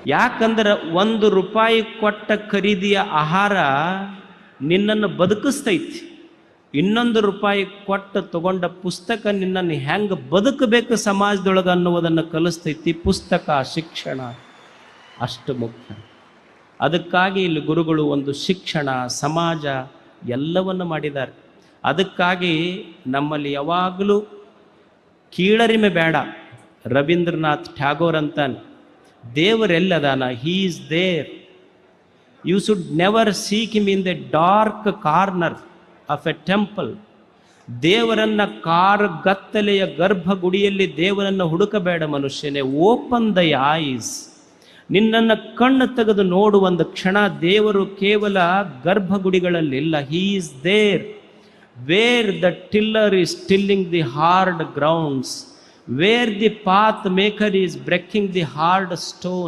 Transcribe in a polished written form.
ಯಾಕಂದ್ರೆ ₹1 ಕೊಟ್ಟ ಖರೀದಿಯ ಆಹಾರ ನಿನ್ನನ್ನು ಬದುಕಿಸ್ತೈತಿ. ₹2 ಕೊಟ್ಟು ತಗೊಂಡ ಪುಸ್ತಕ ನಿನ್ನನ್ನು ಹೆಂಗೆ ಬದುಕಬೇಕು ಸಮಾಜದೊಳಗೆ ಅನ್ನುವುದನ್ನು ಕಲಿಸ್ತೈತಿ. ಪುಸ್ತಕ, ಶಿಕ್ಷಣ ಅಷ್ಟು ಮುಖ್ಯ. ಅದಕ್ಕಾಗಿ ಇಲ್ಲಿ ಗುರುಗಳು ಒಂದು ಶಿಕ್ಷಣ, ಸಮಾಜ ಎಲ್ಲವನ್ನು ಮಾಡಿದ್ದಾರೆ. ಅದಕ್ಕಾಗಿ ನಮ್ಮಲ್ಲಿ ಯಾವಾಗಲೂ ಕೀಳರಿಮೆ ಬೇಡ. ರವೀಂದ್ರನಾಥ್ ಟ್ಯಾಗೋರ್ ಅಂತಾನೆ, ದೇವರೆಲ್ಲದಾನ, he is there. You should never seek him in the dark corner of a temple. ದೇವರನ್ನ ಗತ್ತಲೆಯ ಗರ್ಭಗುಡಿಯಲ್ಲಿ ದೇವರನ್ನು ಹುಡುಕಬೇಡ ಮನುಷ್ಯನೇ. Open the eyes. ನಿನ್ನನ್ನು ಕಣ್ಣು ತೆಗೆದು ನೋಡುವ ಒಂದು ಕ್ಷಣ. ದೇವರು ಕೇವಲ ಗರ್ಭಗುಡಿಗಳಲ್ಲಿಲ್ಲ. He is there where the tiller is tilling the hard grounds, where the path maker is breaking the hard stone.